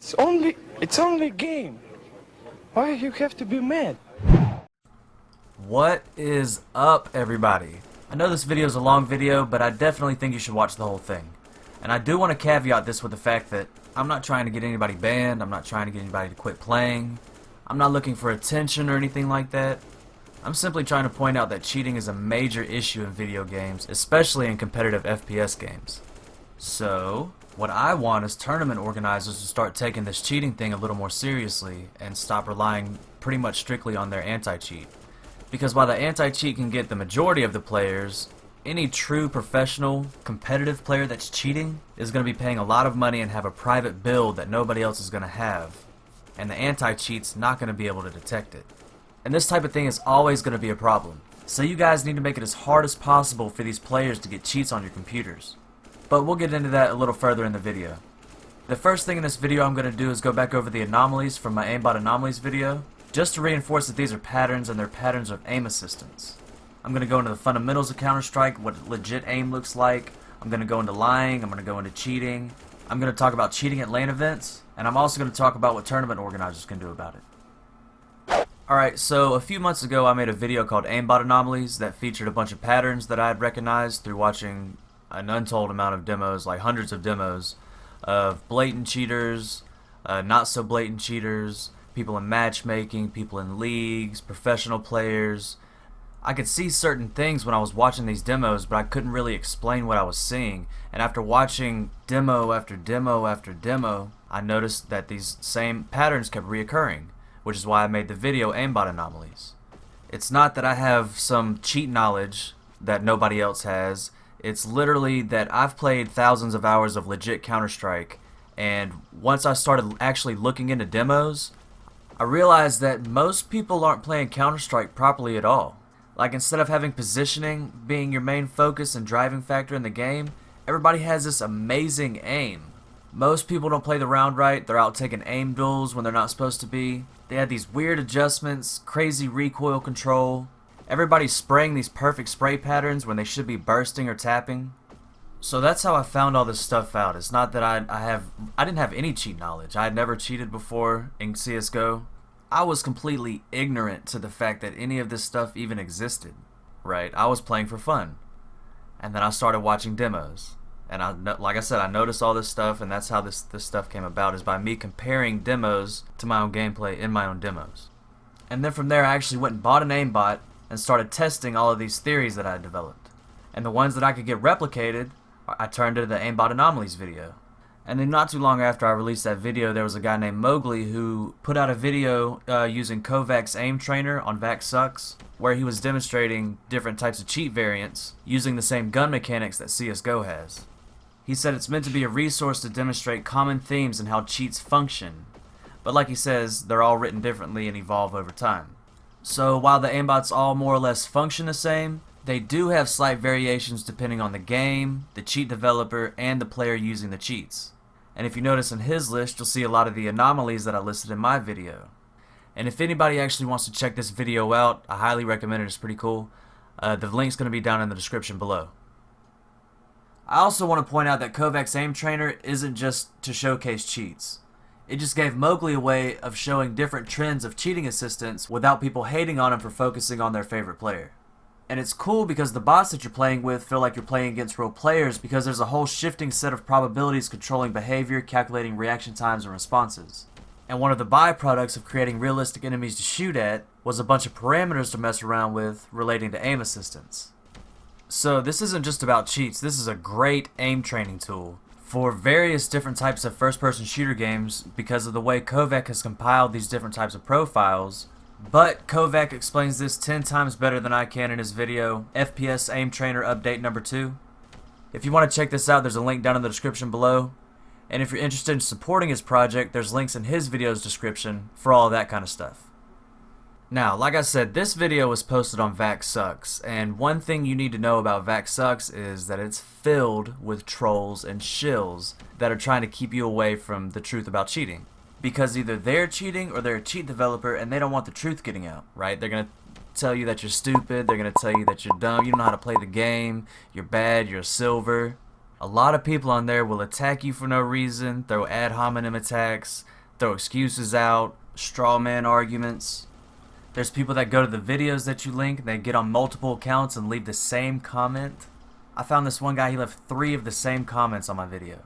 It's only a game. Why you have to be mad? What is up, everybody? I know this video is a long video, but I definitely think you should watch the whole thing. And I do want to caveat this with the fact that I'm not trying to get anybody banned, I'm not trying to get anybody to quit playing, I'm not looking for attention or anything like that. I'm simply trying to point out that cheating is a major issue in video games, especially in competitive FPS games. So, what I want is tournament organizers to start taking this cheating thing a little more seriously and stop relying pretty much strictly on their anti-cheat. Because while the anti-cheat can get the majority of the players, any true professional, competitive player that's cheating is going to be paying a lot of money and have a private build that nobody else is going to have. And the anti-cheat's not going to be able to detect it. And this type of thing is always going to be a problem. So you guys need to make it as hard as possible for these players to get cheats on your computers. But we'll get into that a little further in the video. The first thing in this video I'm going to do is go back over the anomalies from my aimbot anomalies video, just to reinforce that these are patterns and they're patterns of aim assistance. I'm going to go into the fundamentals of Counter-Strike, what legit aim looks like. I'm going to go into lying, I'm going to go into cheating. I'm going to talk about cheating at LAN events, and I'm also going to talk about what tournament organizers can do about it. Alright, so a few months ago I made a video called Aimbot Anomalies that featured a bunch of patterns that I had recognized through watching an untold amount of demos, like hundreds of demos, of blatant cheaters, not so blatant cheaters, people in matchmaking, people in leagues, professional players. I could see certain things when I was watching these demos, but I couldn't really explain what I was seeing. And after watching demo after demo after demo, I noticed that these same patterns kept reoccurring, which is why I made the video Aimbot Anomalies. It's not that I have some cheat knowledge that nobody else has. It's literally that I've played thousands of hours of legit Counter-Strike, and once I started actually looking into demos, I realized that most people aren't playing Counter-Strike properly at all. Like, instead of having positioning being your main focus and driving factor in the game, everybody has this amazing aim. Most people don't play the round right, they're out taking aim duels when they're not supposed to be. They have these weird adjustments, crazy recoil control. Everybody's spraying these perfect spray patterns when they should be bursting or tapping. So that's how I found all this stuff out. It's not that I didn't have any cheat knowledge. I had never cheated before in CSGO. I was completely ignorant to the fact that any of this stuff even existed. Right? I was playing for fun. And then I started watching demos. And like I said, I noticed all this stuff, and that's how this stuff came about, is by me comparing demos to my own gameplay in my own demos. And then from there I actually went and bought an aimbot and started testing all of these theories that I had developed. And the ones that I could get replicated, I turned into the Aimbot Anomalies video. And then not too long after I released that video, there was a guy named Mowgli who put out a video using Kovac's aim trainer on VacSucks, where he was demonstrating different types of cheat variants using the same gun mechanics that CSGO has. He said it's meant to be a resource to demonstrate common themes and how cheats function. But like he says, they're all written differently and evolve over time. So while the aimbots all more or less function the same, they do have slight variations depending on the game, the cheat developer, and the player using the cheats. And if you notice in his list, you'll see a lot of the anomalies that I listed in my video. And if anybody actually wants to check this video out, I highly recommend it. It's pretty cool. The link's going to be down in the description below. I also want to point out that Kovac's aim trainer isn't just to showcase cheats. It just gave Mowgli a way of showing different trends of cheating assistance without people hating on him for focusing on their favorite player. And it's cool because the bots that you're playing with feel like you're playing against real players, because there's a whole shifting set of probabilities controlling behavior, calculating reaction times and responses. And one of the byproducts of creating realistic enemies to shoot at was a bunch of parameters to mess around with relating to aim assistance. So this isn't just about cheats, this is a great aim training tool for various different types of first-person shooter games because of the way Kovac has compiled these different types of profiles. But Kovac explains this 10 times better than I can in his video, FPS Aim Trainer Update number 2. If you want to check this out, there's a link down in the description below. And if you're interested in supporting his project, there's links in his video's description for all of that kind of stuff. Now, like I said, this video was posted on VacSucks, and one thing you need to know about VacSucks is that it's filled with trolls and shills that are trying to keep you away from the truth about cheating. Because either they're cheating or they're a cheat developer and they don't want the truth getting out, right? They're going to tell you that you're stupid, they're going to tell you that you're dumb, you don't know how to play the game, you're bad, you're a silver. A lot of people on there will attack you for no reason, throw ad hominem attacks, throw excuses out, straw man arguments. There's people that go to the videos that you link, they get on multiple accounts and leave the same comment. I found this one guy, he left 3 of the same comments on my video.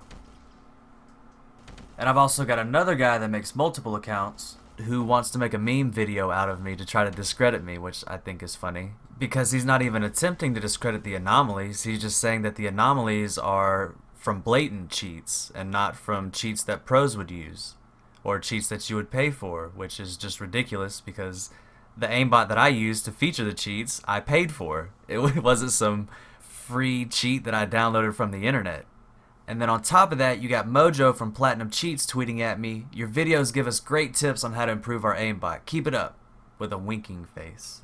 And I've also got another guy that makes multiple accounts who wants to make a meme video out of me to try to discredit me, which I think is funny. Because he's not even attempting to discredit the anomalies, he's just saying that the anomalies are from blatant cheats and not from cheats that pros would use or cheats that you would pay for, which is just ridiculous because the aimbot that I used to feature the cheats I paid for. It wasn't some free cheat that I downloaded from the internet. And then on top of that, you got Mojo from Platinum Cheats tweeting at me, "Your videos give us great tips on how to improve our aimbot. Keep it up," with a winking face.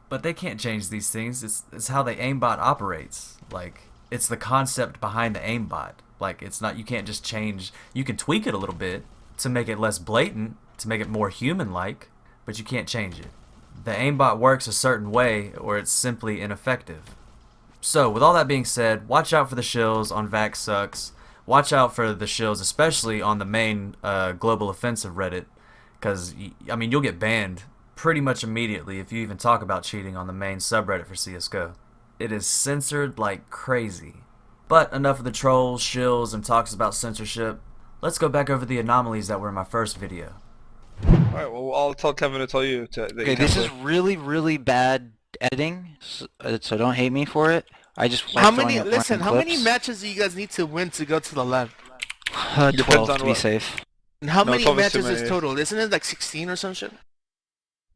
But they can't change these things. It's how the aimbot operates. Like, it's the concept behind the aimbot. Like, it's not, you can't just change, you can tweak it a little bit to make it less blatant, to make it more human-like, but you can't change it. The aimbot works a certain way or it's simply ineffective. So, with all that being said, watch out for the shills on Vax Sucks. Watch out for the shills, especially on the main Global Offensive Reddit, because, I mean, you'll get banned pretty much immediately if you even talk about cheating on the main subreddit for CSGO. It is censored like crazy. But enough of the trolls, shills, and talks about censorship. Let's go back over the anomalies that were in my first video. Alright, well, I'll tell Kevin to tell you Okay, this is really bad editing, so don't hate me for it. I just how many matches do you guys need to win to go to the LAN? 12 to be safe. And how many 12 is matches too is many. total? Isn't it like 16 or some shit?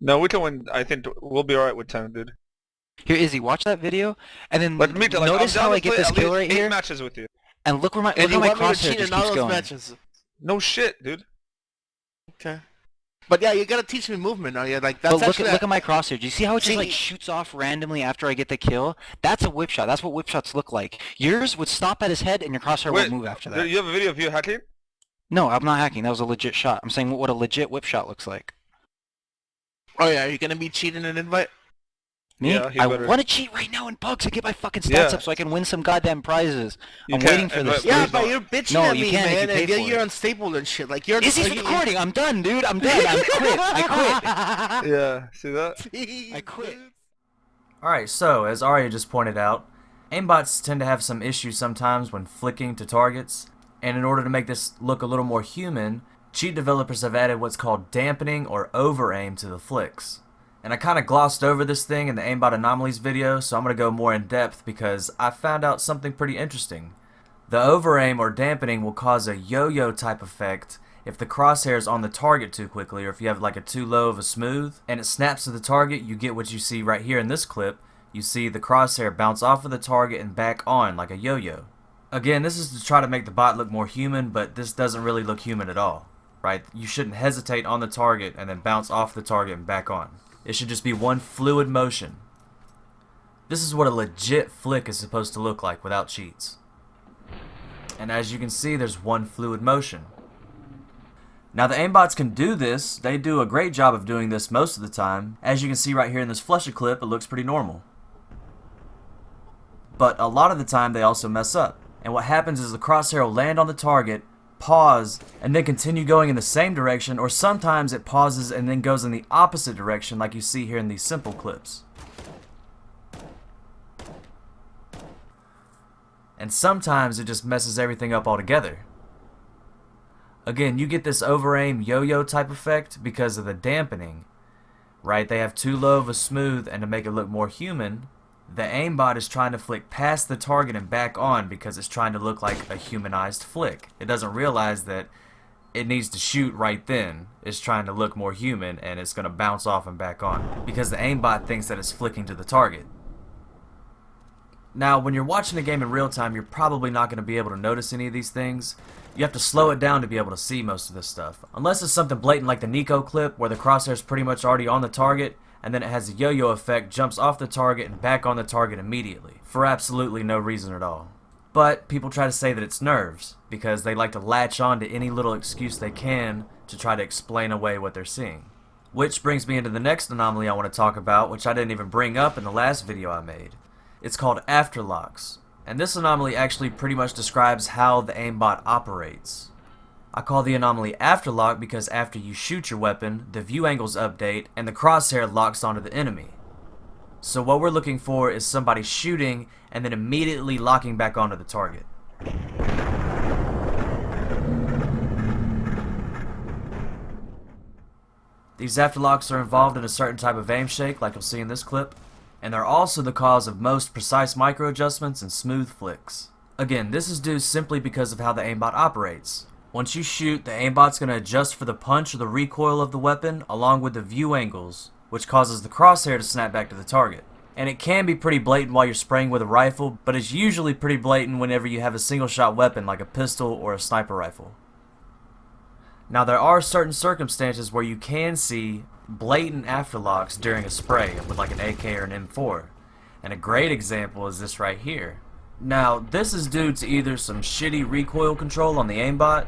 No, we can win. I think we'll be alright with 10, dude. Here, Izzy, watch that video, and then But me, like, notice I'm down how to I get play this at kill least right 8 here, matches with you. and look where my And you my want me to crosshair cheat just in all keeps those going. matches? No shit, dude. Okay. But yeah, you gotta teach me movement. Are you like that's But actually look at my crosshair. Do you see how it just See- like shoots off randomly after I get the kill? That's a whip shot. That's what whip shots look like. Yours would stop at his head, and your crosshair Wait, would move after dude, that. you have a video of you hacking? No, I'm not hacking. That was a legit shot. I'm saying what a legit whip shot looks like. Oh yeah, are you gonna be cheating an invite? Me? Yeah, he I better. want to cheat right now in bugs to get my fucking stats Yeah. up so I can win some goddamn prizes. You I'm can't, waiting for this. but Yeah, there's but no- you're bitching No, at you me, can if you man, pay and for you're it. unstable and shit. Like you're. Izzy's recording. I'm done, dude. I'm done. I quit. I quit. Yeah, see that? I quit. Alright, so, as Arya just pointed out, aimbots tend to have some issues sometimes when flicking to targets, and in order to make this look a little more human, cheat developers have added what's called dampening or overaim to the flicks. And I kind of glossed over this thing in the aimbot anomalies video, so I'm going to go more in depth because I found out something pretty interesting. The overaim or dampening will cause a yo-yo type effect if the crosshair is on the target too quickly, or if you have like a too low of a smooth and it snaps to the target, you get what you see right here in this clip. You see the crosshair bounce off of the target and back on like a yo-yo. Again, this is to try to make the bot look more human, but this doesn't really look human at all, right? You shouldn't hesitate on the target and then bounce off the target and back on. It should just be one fluid motion. This is what a legit flick is supposed to look like without cheats. And as you can see, there's one fluid motion. Now the aimbots can do this. They do a great job of doing this most of the time. As you can see right here in this flusher clip, it looks pretty normal. But a lot of the time they also mess up. And what happens is the crosshair will land on the target, pause, and then continue going in the same direction, or sometimes it pauses and then goes in the opposite direction like you see here in these simple clips. And sometimes it just messes everything up altogether. Again, you get this overaim yo-yo type effect because of the dampening, right? They have too low of a smooth, and to make it look more human, the aimbot is trying to flick past the target and back on because it's trying to look like a humanized flick. It doesn't realize that it needs to shoot right then. It's trying to look more human, and it's going to bounce off and back on because the aimbot thinks that it's flicking to the target. Now, when you're watching the game in real time, you're probably not going to be able to notice any of these things. You have to slow it down to be able to see most of this stuff. Unless it's something blatant like the Nico clip where the crosshair's pretty much already on the target, and then it has a yo-yo effect, jumps off the target and back on the target immediately, for absolutely no reason at all. But people try to say that it's nerves, because they like to latch on to any little excuse they can to try to explain away what they're seeing. Which brings me into the next anomaly I want to talk about, which I didn't even bring up in the last video I made. It's called Afterlocks, And this anomaly actually pretty much describes how the aimbot operates. I call the anomaly Afterlock because after you shoot your weapon, the view angles update and the crosshair locks onto the enemy. So what we're looking for is somebody shooting and then immediately locking back onto the target. These afterlocks are involved in a certain type of aim shake like you'll see in this clip, and they're also the cause of most precise micro adjustments and smooth flicks. Again, this is due simply because of how the aimbot operates. Once you shoot, the aimbot's going to adjust for the punch or the recoil of the weapon along with the view angles, which causes the crosshair to snap back to the target. And it can be pretty blatant while you're spraying with a rifle, but it's usually pretty blatant whenever you have a single shot weapon like a pistol or a sniper rifle. Now there are certain circumstances where you can see blatant afterlocks during a spray with like an AK or an M4. And a great example is this right here. Now this is due to either some shitty recoil control on the aimbot,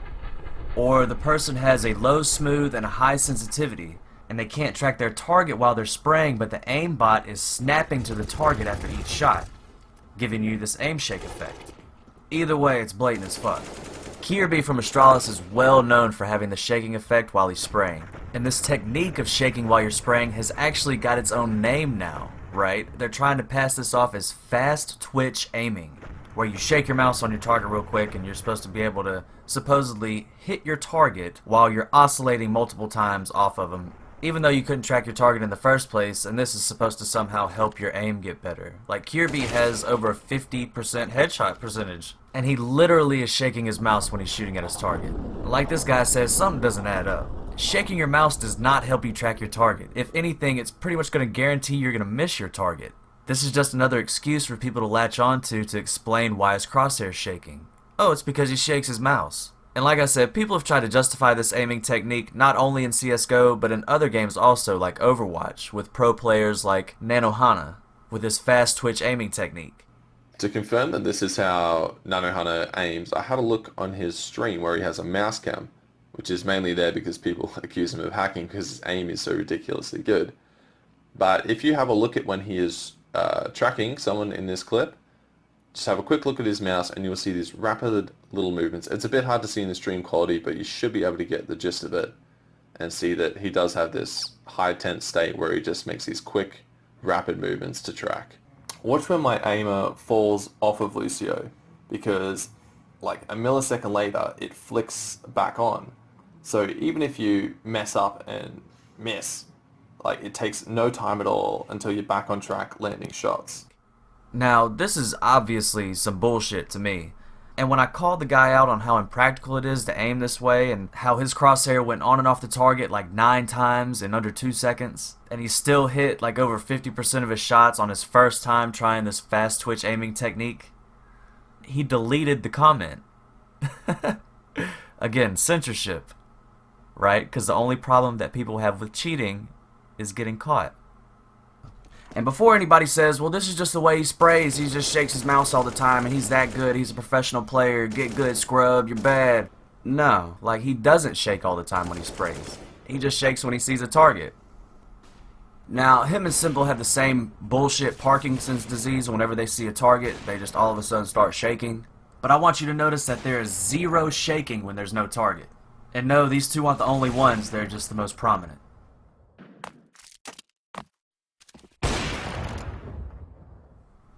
or the person has a low smooth and a high sensitivity, and they can't track their target while they're spraying, but the aimbot is snapping to the target after each shot, giving you this aim shake effect. Either way, it's blatant as fuck. Kirby from Astralis is well known for having the shaking effect while he's spraying. And this technique of shaking while you're spraying has actually got its own name now, right? They're trying to pass this off as fast twitch aiming, where you shake your mouse on your target real quick and you're supposed to be able to supposedly hit your target while you're oscillating multiple times off of them, even though you couldn't track your target in the first place, and this is supposed to somehow help your aim get better. Like Kirby has over a 50% headshot percentage, and he literally is shaking his mouse when he's shooting at his target. Like this guy says, something doesn't add up. Shaking your mouse does not help you track your target. If anything, it's pretty much going to guarantee you're going to miss your target. This is just another excuse for people to latch onto to explain why his crosshair is shaking. Oh, it's because he shakes his mouse. And like I said, people have tried to justify this aiming technique not only in CSGO, but in other games also, like Overwatch, with pro players like Nanohana, with his fast twitch aiming technique. To confirm that this is how Nanohana aims, I had a look on his stream where he has a mouse cam, which is mainly there because people accuse him of hacking because his aim is so ridiculously good. But if you have a look at when he is tracking someone in this clip, just have a quick look at his mouse and you'll see these rapid little movements. It's a bit hard to see in the stream quality, but you should be able to get the gist of it and see that he does have this high tense state where he just makes these quick, rapid movements to track. Watch when my aimer falls off of Lucio, because like a millisecond later it flicks back on. So even if you mess up and miss, like it takes no time at all until you're back on track landing shots. Now, this is obviously some bullshit to me. And when I called the guy out on how impractical it is to aim this way and how his crosshair went on and off the target like 9 times in under 2 seconds, and he still hit like over 50% of his shots on his first time trying this fast twitch aiming technique, he deleted the comment. Again, censorship, right? Because the only problem that people have with cheating is getting caught. And before anybody says, well, this is just the way he sprays, he just shakes his mouse all the time and he's that good, he's a professional player, get good, scrub, you're bad. No, like he doesn't shake all the time when he sprays. He just shakes when he sees a target. Now, him and Simple have the same bullshit Parkinson's disease. Whenever they see a target, they just all of a sudden start shaking. But I want you to notice that there is zero shaking when there's no target. And no, these two aren't the only ones, they're just the most prominent.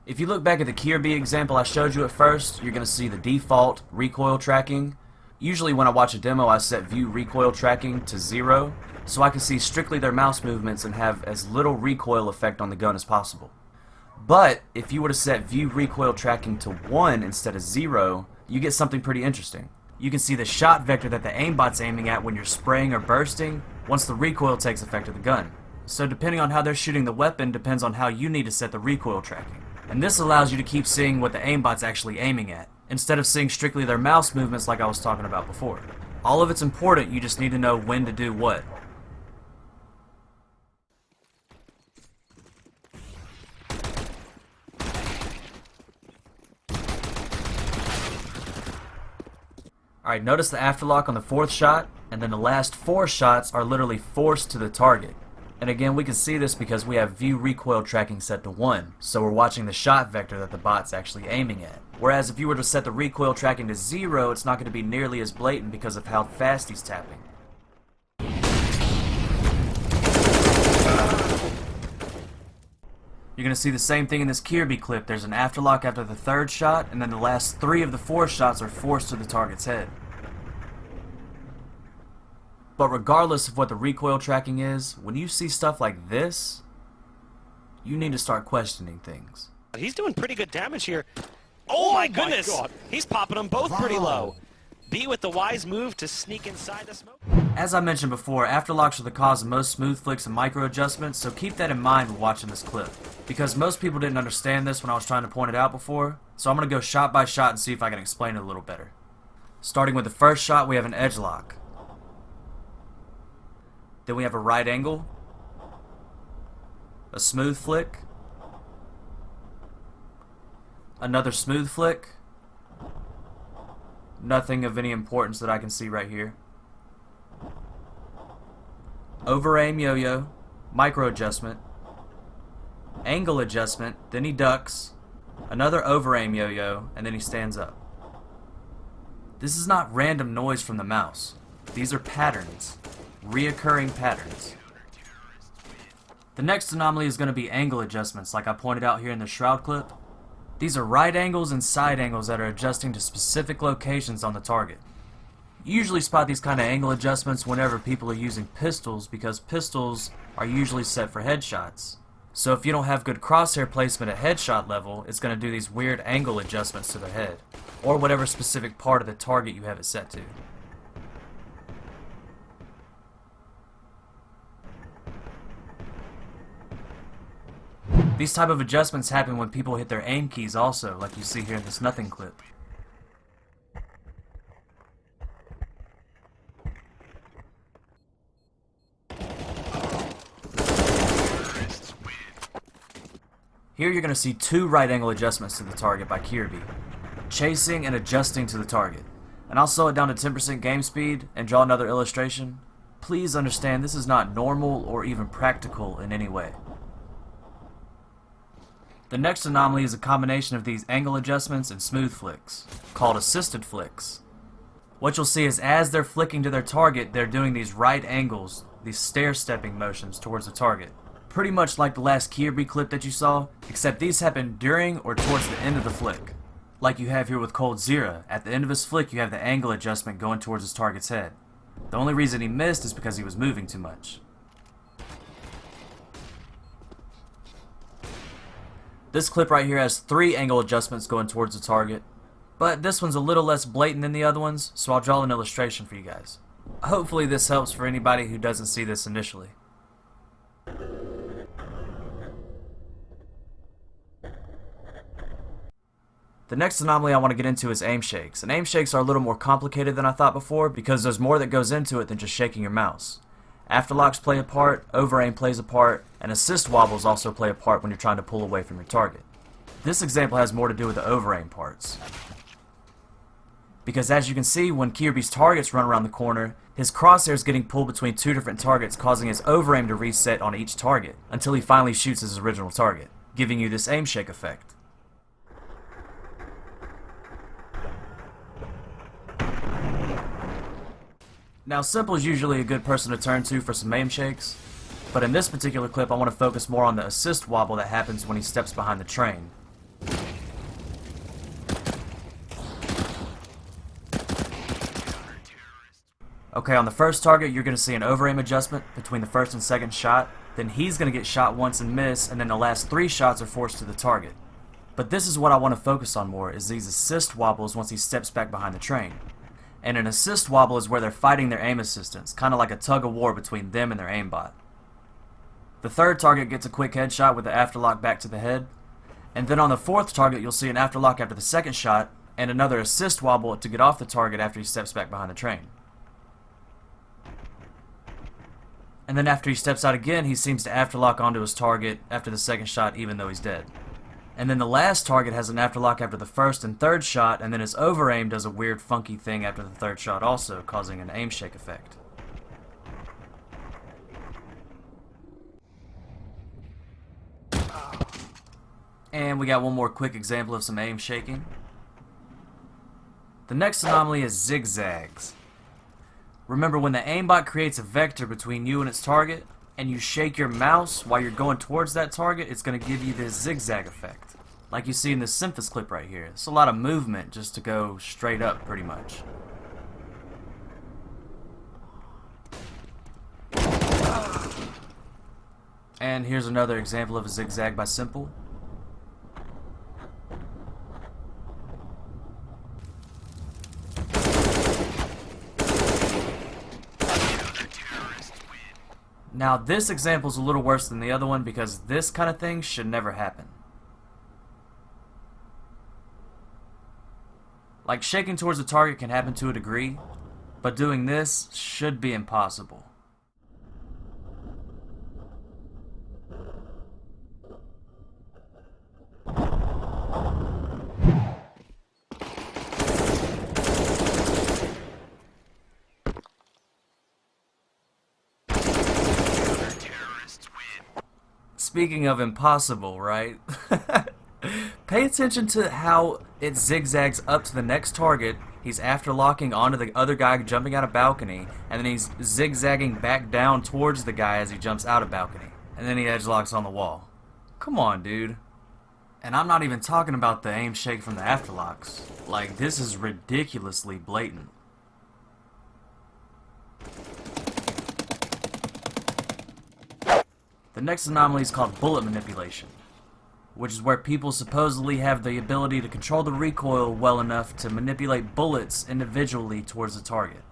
If you look back at the Kirby example I showed you at first, you're going to see the default recoil tracking. Usually when I watch a demo, I set view recoil tracking to 0, so I can see strictly their mouse movements and have as little recoil effect on the gun as possible. But if you were to set view recoil tracking to 1 instead of 0, you get something pretty interesting. You can see the shot vector that the aimbot's aiming at when you're spraying or bursting once the recoil takes effect of the gun. So depending on how they're shooting the weapon depends on how you need to set the recoil tracking. And this allows you to keep seeing what the aimbot's actually aiming at, instead of seeing strictly their mouse movements like I was talking about before. All of it's important, you just need to know when to do what. Alright, notice the afterlock on the 4th shot, and then the last 4 shots are literally forced to the target. And again, we can see this because we have view recoil tracking set to 1, so we're watching the shot vector that the bot's actually aiming at. Whereas if you were to set the recoil tracking to 0, it's not going to be nearly as blatant because of how fast he's tapping. You're going to see the same thing in this Kirby clip. There's an afterlock after the 3rd shot, and then the last 3 of the 4 shots are forced to the target's head. But regardless of what the recoil tracking is, when you see stuff like this, you need to start questioning things. He's doing pretty good damage here. Oh my goodness! He's popping them both pretty low. B with the wise move to sneak inside the smoke. As I mentioned before, afterlocks are the cause of most smooth flicks and micro adjustments, so keep that in mind when watching this clip. Because most people didn't understand this when I was trying to point it out before, so I'm going to go shot by shot and see if I can explain it a little better. Starting with the first shot, we have an edgelock. Then we have a right angle, a smooth flick, another smooth flick, nothing of any importance that I can see right here, overaim yo-yo, micro adjustment, angle adjustment, then he ducks, another overaim yo-yo, and then he stands up. This is not random noise from the mouse. These are patterns. Reoccurring patterns. The next anomaly is going to be angle adjustments, like I pointed out here in the shroud clip. These are right angles and side angles that are adjusting to specific locations on the target. You usually spot these kind of angle adjustments whenever people are using pistols, because pistols are usually set for headshots. So if you don't have good crosshair placement at headshot level, it's going to do these weird angle adjustments to the head, or whatever specific part of the target you have it set to. These type of adjustments happen when people hit their aim keys also, like you see here in this nothing clip. Here you're going to see 2 right angle adjustments to the target by Kirby, chasing and adjusting to the target. And I'll slow it down to 10% game speed and draw another illustration. Please understand this is not normal or even practical in any way. The next anomaly is a combination of these angle adjustments and smooth flicks, called assisted flicks. What you'll see is as they're flicking to their target, they're doing these right angles, these stair-stepping motions towards the target. Pretty much like the last Kirby clip that you saw, except these happen during or towards the end of the flick. Like you have here with Cold Zera. At the end of his flick, you have the angle adjustment going towards his target's head. The only reason he missed is because he was moving too much. This clip right here has 3 angle adjustments going towards the target, but this one's a little less blatant than the other ones, so I'll draw an illustration for you guys. Hopefully this helps for anybody who doesn't see this initially. The next anomaly I want to get into is Aimshakes, and Aimshakes are a little more complicated than I thought before because there's more that goes into it than just shaking your mouse. Afterlocks play a part, Overaim plays a part, and assist wobbles also play a part when you're trying to pull away from your target. This example has more to do with the Overaim parts. Because as you can see, when Kirby's targets run around the corner, his crosshair is getting pulled between 2 different targets, causing his Overaim to reset on each target, until he finally shoots his original target, giving you this Aimshake effect. Now, Simple is usually a good person to turn to for some Aimshakes, but in this particular clip I want to focus more on the assist wobble that happens when he steps behind the train. Okay, on the first target you're going to see an overaim adjustment between the first and second shot, then he's going to get shot once and miss, and then the last 3 shots are forced to the target. But this is what I want to focus on more, is these assist wobbles once he steps back behind the train. And an assist wobble is where they're fighting their aim assistants, kind of like a tug of war between them and their aimbot. The third target gets a quick headshot with the afterlock back to the head, and then on the 4th target you'll see an afterlock after the second shot, and another assist wobble to get off the target after he steps back behind the train. And then after he steps out again, he seems to afterlock onto his target after the second shot even though he's dead. And then the last target has an afterlock after the first and third shot, and then his overaim does a weird funky thing after the third shot also, causing an aim shake effect. And we got one more quick example of some aim shaking. The next anomaly is ZigZags. Remember, when the aimbot creates a vector between you and its target, and you shake your mouse while you're going towards that target, it's going to give you this zigzag effect. Like you see in this Symphysis clip right here. It's a lot of movement just to go straight up, pretty much. And here's another example of a zigzag by Simple. Now this example is a little worse than the other one because this kind of thing should never happen. Like, shaking towards a target can happen to a degree, but doing this should be impossible. Speaking of impossible, right? Pay attention to how it zigzags up to the next target. He's afterlocking onto the other guy jumping out of balcony, and then he's zigzagging back down towards the guy as he jumps out of balcony. And then he edgelocks on the wall. Come on, dude. And I'm not even talking about the aim shake from the Afterlocks. Like, this is ridiculously blatant. The next anomaly is called bullet manipulation, which is where people supposedly have the ability to control the recoil well enough to manipulate bullets individually towards the target.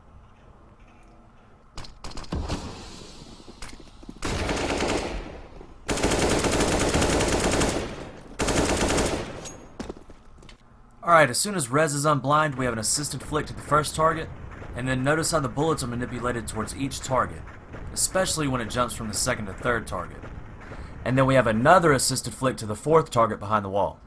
Alright, as soon as Rez is unblind, we have an assisted flick to the first target, and then notice how the bullets are manipulated towards each target, especially when it jumps from the second to third target. And then we have another assisted flick to the fourth target behind the wall.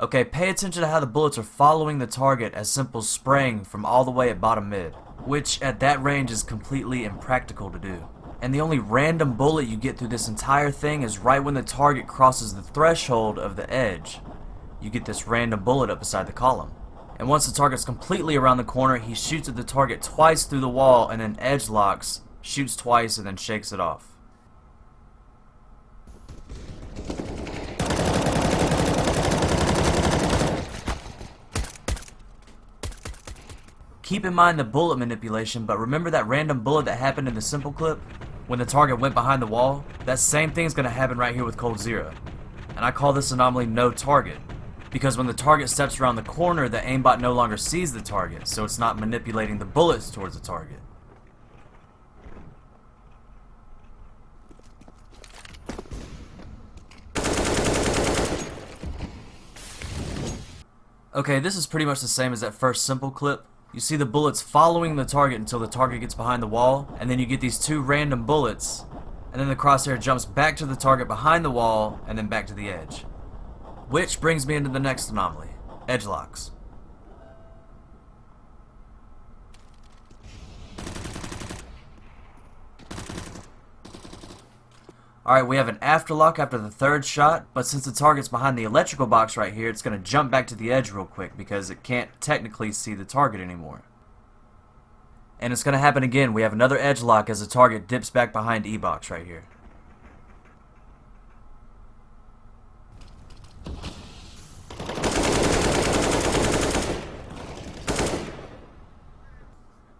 Okay, pay attention to how the bullets are following the target as Simple's spraying from all the way at bottom mid, which at that range is completely impractical to do. And the only random bullet you get through this entire thing is right when the target crosses the threshold of the edge. You get this random bullet up beside the column. And once the target's completely around the corner, he shoots at the target twice through the wall and then edgelocks, shoots twice and then shakes it off. Keep in mind the bullet manipulation, but remember that random bullet that happened in the Simple clip? When the target went behind the wall? That same thing is going to happen right here with Cold Zero. And I call this anomaly no target, because when the target steps around the corner, the aimbot no longer sees the target, so it's not manipulating the bullets towards the target. Okay, this is pretty much the same as that first Simple clip. You see the bullets following the target until the target gets behind the wall, and then you get these two random bullets, and then the crosshair jumps back to the target behind the wall, and then back to the edge. Which brings me into the next anomaly, Edgelocks. Alright, we have an afterlock after the third shot, but since the target's behind the electrical box right here, it's going to jump back to the edge real quick because it can't technically see the target anymore. And it's going to happen again. We have another edgelock as the target dips back behind E-box right here.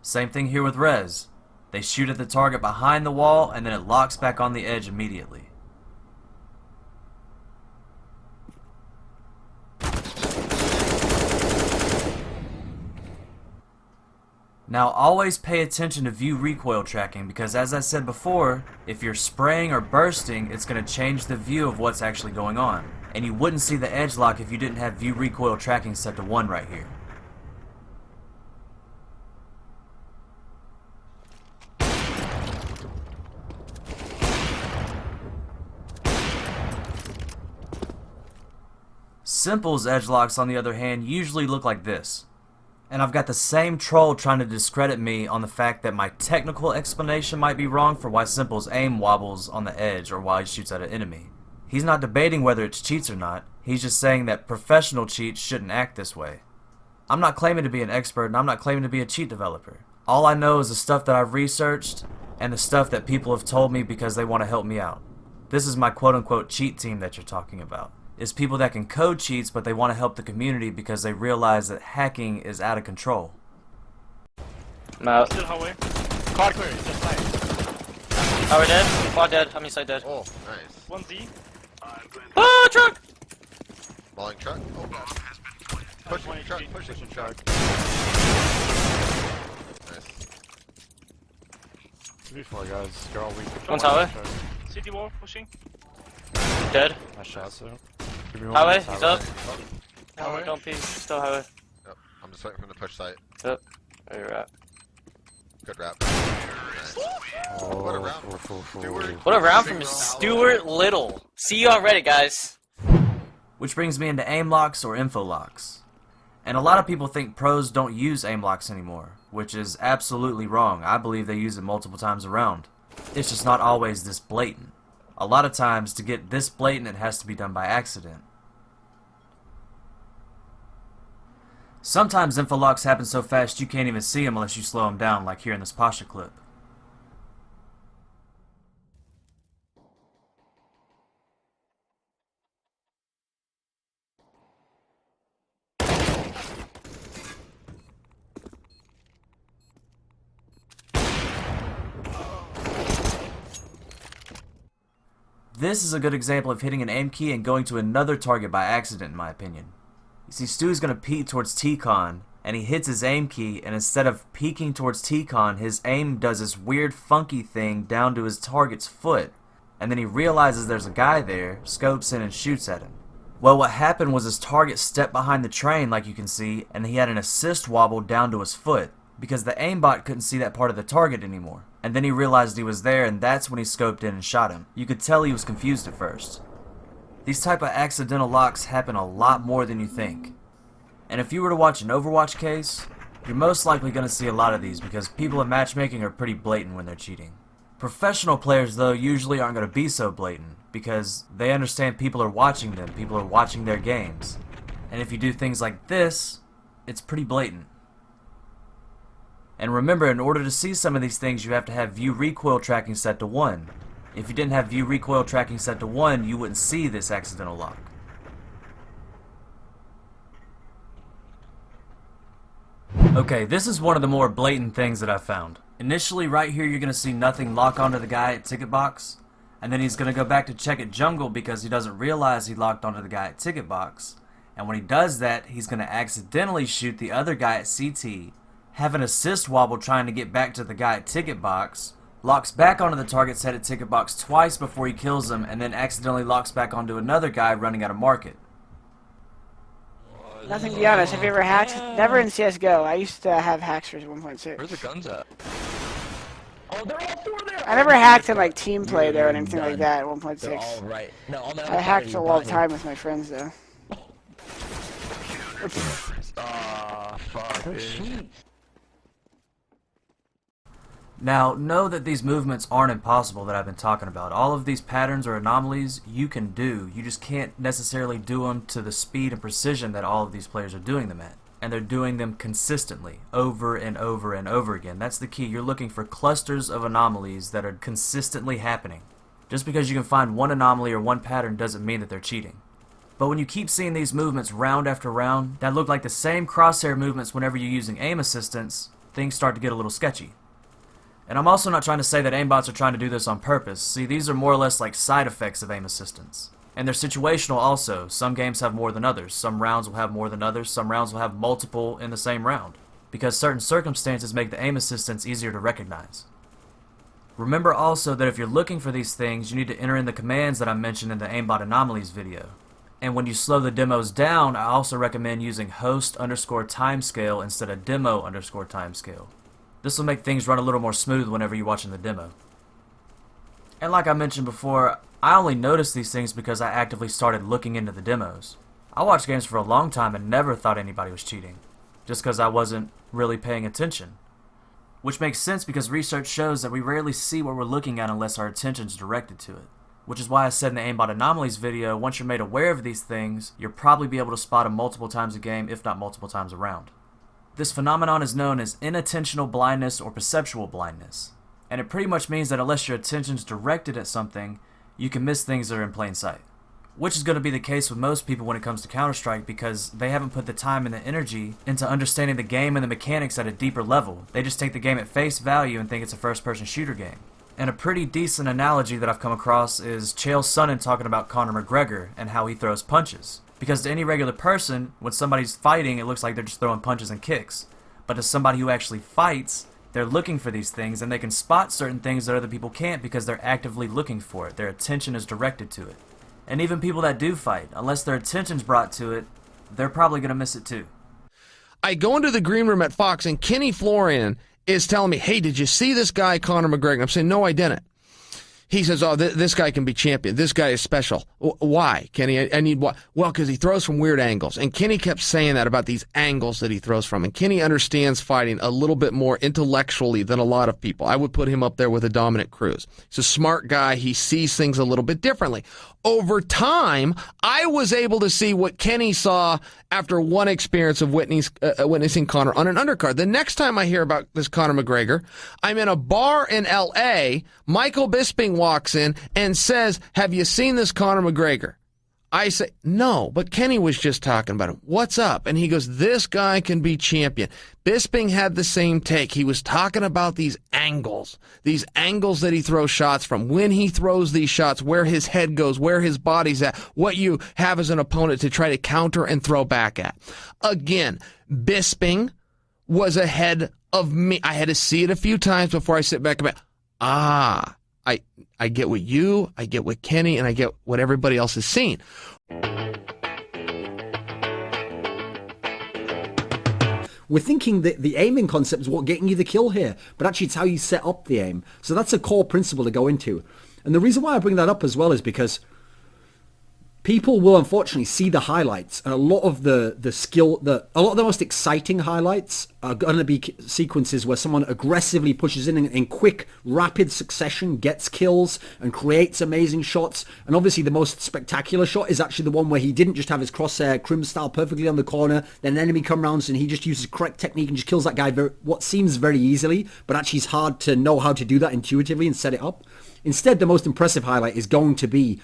Same thing here with Rez. They shoot at the target behind the wall, and then it locks back on the edge immediately. Now always pay attention to view recoil tracking, because as I said before, if you're spraying or bursting, it's going to change the view of what's actually going on. And you wouldn't see the edge lock if you didn't have view recoil tracking set to 1 right here. Simple's edgelocks, on the other hand, usually look like this. And I've got the same troll trying to discredit me on the fact that my technical explanation might be wrong for why Simple's aim wobbles on the edge or why he shoots at an enemy. He's not debating whether it's cheats or not, he's just saying that professional cheats shouldn't act this way. I'm not claiming to be an expert and I'm not claiming to be a cheat developer. All I know is the stuff that I've researched and the stuff that people have told me because they want to help me out. This is my quote-unquote cheat team that you're talking about. It's people that can code cheats but they want to help the community because they realize that hacking is out of control. I'm out. Still hallway. Quad clear, just fine. Are we dead? Quad dead. I'm inside dead. Oh, nice. 1Z. Oh, truck! Falling truck. Oh, God. Pushing truck, pushing truck. Nice. To be fair, guys, you're all weak. One's hallway. City wall pushing. Dead. Nice shot, sir. Highway, he's up. Highway. Don't peek. Still highway. Yep. I'm just waiting from the push site. Yep. Where you're at. Good wrap. Nice. What a round. Stewart. What a round from Stuart Little. See you on Reddit, guys. Which brings me into Aimlocks or Infolocks. And a lot of people think pros don't use Aimlocks anymore, which is absolutely wrong. I believe they use it multiple times around. It's just not always this blatant. A lot of times, to get this blatant, it has to be done by accident. Sometimes Infolocks happen so fast you can't even see them unless you slow them down, like here in this Pasha clip. This is a good example of hitting an aim key and going to another target by accident, in my opinion. You see, Stu's going to peek towards T-Con, and he hits his aim key, and instead of peeking towards T-Con, his aim does this weird funky thing down to his target's foot, and then he realizes there's a guy there, scopes in and shoots at him. Well, what happened was his target stepped behind the train, like you can see, and he had an assist wobble down to his foot, because the aimbot couldn't see that part of the target anymore. And then he realized he was there, and that's when he scoped in and shot him. You could tell he was confused at first. These type of accidental locks happen a lot more than you think. And if you were to watch an Overwatch case, you're most likely going to see a lot of these because people in matchmaking are pretty blatant when they're cheating. Professional players, though, usually aren't going to be so blatant because they understand people are watching them, people are watching their games. And if you do things like this, it's pretty blatant. And remember, in order to see some of these things, you have to have view recoil tracking set to 1. If you didn't have view recoil tracking set to 1, you wouldn't see this accidental lock. Okay, this is one of the more blatant things that I found. Initially, right here, you're going to see nothing lock onto the guy at ticket box, and then he's going to go back to check at jungle because he doesn't realize he locked onto the guy at ticket box. And when he does that, he's going to accidentally shoot the other guy at CT, have an assist wobble trying to get back to the guy at ticket box, locks back onto the target's head at ticket box twice before he kills him, and then accidentally locks back onto another guy running out of market. Nothing to be honest, have you ever hacked? Never in CSGO. I used to have hacks for 1.6. Where's the guns at? Oh, they're all four there! I never hacked in like team play though or anything like that at 1.6. They're all right. No, on the I hacked all the time with my friends though. Ah, fuck. Now, know that these movements aren't impossible that I've been talking about. All of these patterns or anomalies you can do. You just can't necessarily do them to the speed and precision that all of these players are doing them at. And they're doing them consistently, over and over and over again. That's the key. You're looking for clusters of anomalies that are consistently happening. Just because you can find one anomaly or one pattern doesn't mean that they're cheating. But when you keep seeing these movements round after round that look like the same crosshair movements whenever you're using aim assistance, things start to get a little sketchy. And I'm also not trying to say that aimbots are trying to do this on purpose. See, these are more or less like side effects of aim assistance. And they're situational also. Some games have more than others. Some rounds will have more than others. Some rounds will have multiple in the same round. Because certain circumstances make the aim assistance easier to recognize. Remember also that if you're looking for these things, you need to enter in the commands that I mentioned in the aimbot anomalies video. And when you slow the demos down, I also recommend using host_timescale instead of demo_timescale. This will make things run a little more smooth whenever you're watching the demo. And like I mentioned before, I only noticed these things because I actively started looking into the demos. I watched games for a long time and never thought anybody was cheating, just because I wasn't really paying attention. Which makes sense because research shows that we rarely see what we're looking at unless our attention's directed to it. Which is why I said in the Aimbot Anomalies video, once you're made aware of these things, you'll probably be able to spot them multiple times a game, if not multiple times around. This phenomenon is known as inattentional blindness or perceptual blindness. And it pretty much means that unless your attention's directed at something, you can miss things that are in plain sight. Which is going to be the case with most people when it comes to Counter-Strike because they haven't put the time and the energy into understanding the game and the mechanics at a deeper level. They just take the game at face value and think it's a first-person shooter game. And a pretty decent analogy that I've come across is Chael Sonnen talking about Conor McGregor and how he throws punches. Because to any regular person, when somebody's fighting, it looks like they're just throwing punches and kicks. But to somebody who actually fights, they're looking for these things and they can spot certain things that other people can't because they're actively looking for it. Their attention is directed to it. And even people that do fight, unless their attention's brought to it, they're probably going to miss it too. I go into the green room at Fox and Kenny Florian is telling me, hey, did you see this guy, Conor McGregor? I'm saying, no, I didn't. He says, oh, this guy can be champion. This guy is special. Why, Kenny? I need what? Well, because he throws from weird angles. And Kenny kept saying that about these angles that he throws from. And Kenny understands fighting a little bit more intellectually than a lot of people. I would put him up there with a Dominic Cruz. He's a smart guy. He sees things a little bit differently. Over time, I was able to see what Kenny saw after one experience of witnessing Conor on an undercard. The next time I hear about this Conor McGregor, I'm in a bar in L.A., Michael Bisping walks in and says, have you seen this Conor McGregor? I say, no, but Kenny was just talking about him. What's up? And he goes, this guy can be champion. Bisping had the same take. He was talking about these angles that he throws shots from, when he throws these shots, where his head goes, where his body's at, what you have as an opponent to try to counter and throw back at. Again, Bisping was ahead of me. I had to see it a few times before I sit back and I get what I get what Kenny, and I get what everybody else has seen. We're thinking that the aiming concept is what getting you the kill here, but actually it's how you set up the aim. So that's a core principle to go into. And the reason why I bring that up as well is because people will unfortunately see the highlights, and a lot of the most exciting highlights are going to be sequences where someone aggressively pushes in quick, rapid succession, gets kills, and creates amazing shots. And obviously the most spectacular shot is actually the one where he didn't just have his crosshair Crim style perfectly on the corner, then an enemy comes around and he just uses correct technique and just kills that guy what seems very easily, but actually it's hard to know how to do that intuitively and set it up. Instead, the most impressive highlight is going to be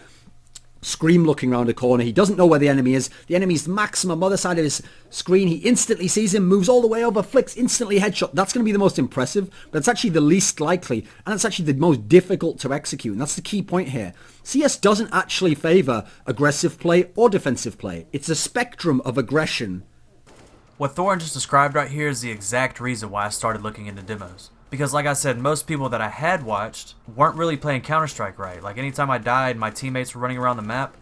Scream looking around a corner. He doesn't know where the enemy is. The enemy's maximum other side of his screen. He instantly sees him, moves all the way over, flicks, instantly headshot. That's going to be the most impressive, but it's actually the least likely, and it's actually the most difficult to execute, and that's the key point here. CS doesn't actually favor aggressive play or defensive play. It's a spectrum of aggression. What Thorin just described right here is the exact reason why I started looking into demos. Because like I said, most people that I had watched weren't really playing Counter-Strike right. Like anytime I died, my teammates were running around the map.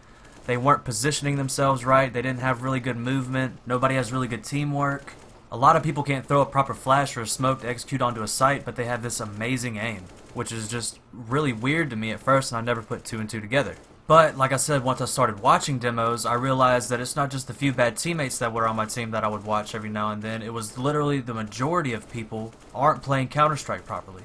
They weren't positioning themselves right. They didn't have really good movement. Nobody has really good teamwork. A lot of people can't throw a proper flash or a smoke to execute onto a site, but they have this amazing aim, which is just really weird to me at first, and I never put two and two together. But, like I said, once I started watching demos, I realized that it's not just the few bad teammates that were on my team that I would watch every now and then. It was literally the majority of people aren't playing Counter-Strike properly.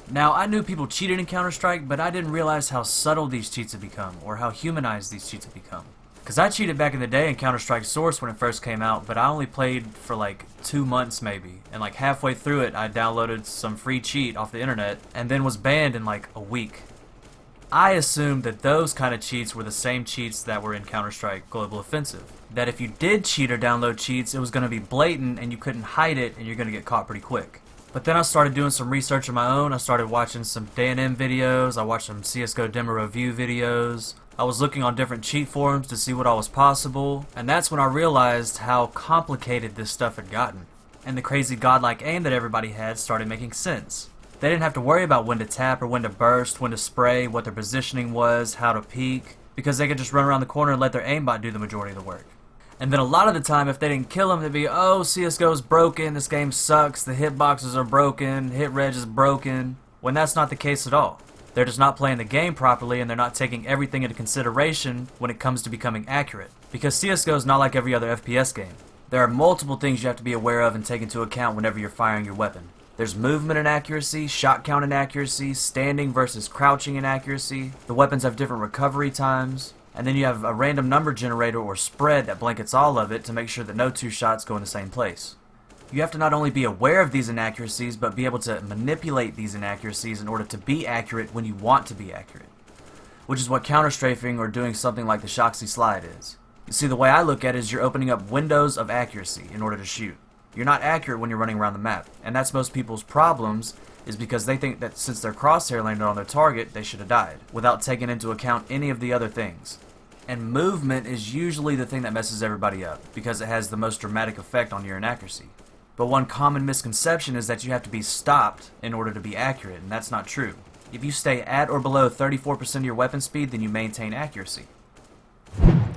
Now, I knew people cheated in Counter-Strike, but I didn't realize how subtle these cheats have become, or how humanized these cheats have become. Because I cheated back in the day in Counter-Strike Source when it first came out, but I only played for like 2 months maybe. And like halfway through it, I downloaded some free cheat off the internet, and then was banned in like a week. I assumed that those kind of cheats were the same cheats that were in Counter-Strike Global Offensive. That if you did cheat or download cheats, it was going to be blatant and you couldn't hide it and you're going to get caught pretty quick. But then I started doing some research of my own. I started watching some D&M videos. I watched some CSGO demo review videos. I was looking on different cheat forums to see what all was possible. And that's when I realized how complicated this stuff had gotten. And the crazy godlike aim that everybody had started making sense. They didn't have to worry about when to tap or when to burst, when to spray, what their positioning was, how to peek, because they could just run around the corner and let their aimbot do the majority of the work. And then a lot of the time, if they didn't kill them, they'd be, oh, CSGO's broken, this game sucks, the hitboxes are broken, hit reg is broken, when that's not the case at all. They're just not playing the game properly, and they're not taking everything into consideration when it comes to becoming accurate. Because CSGO is not like every other FPS game. There are multiple things you have to be aware of and take into account whenever you're firing your weapon. There's movement inaccuracy, shot count inaccuracy, standing versus crouching inaccuracy. The weapons have different recovery times. And then you have a random number generator or spread that blankets all of it to make sure that no two shots go in the same place. You have to not only be aware of these inaccuracies, but be able to manipulate these inaccuracies in order to be accurate when you want to be accurate. Which is what counter-strafing or doing something like the Shoxy slide is. You see, the way I look at it is you're opening up windows of accuracy in order to shoot. You're not accurate when you're running around the map, and that's most people's problems, is because they think that since their crosshair landed on their target, they should have died, without taking into account any of the other things. And movement is usually the thing that messes everybody up, because it has the most dramatic effect on your inaccuracy. But one common misconception is that you have to be stopped in order to be accurate, and that's not true. If you stay at or below 34% of your weapon speed, then you maintain accuracy.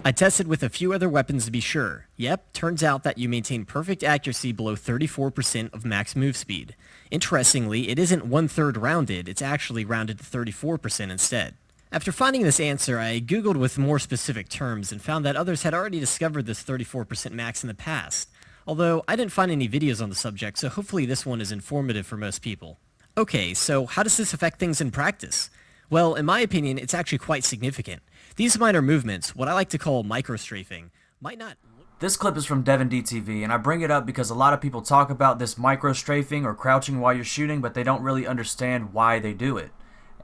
I tested with a few other weapons to be sure. Yep, turns out that you maintain perfect accuracy below 34% of max move speed. Interestingly, it isn't 1/3 rounded, it's actually rounded to 34% instead. After finding this answer, I googled with more specific terms and found that others had already discovered this 34% max in the past. Although, I didn't find any videos on the subject, so hopefully this one is informative for most people. Okay, so how does this affect things in practice? Well, in my opinion, it's actually quite significant. These minor movements, what I like to call micro-strafing, might not... This clip is from Devin DTV, and I bring it up because a lot of people talk about this micro-strafing or crouching while you're shooting, but they don't really understand why they do it.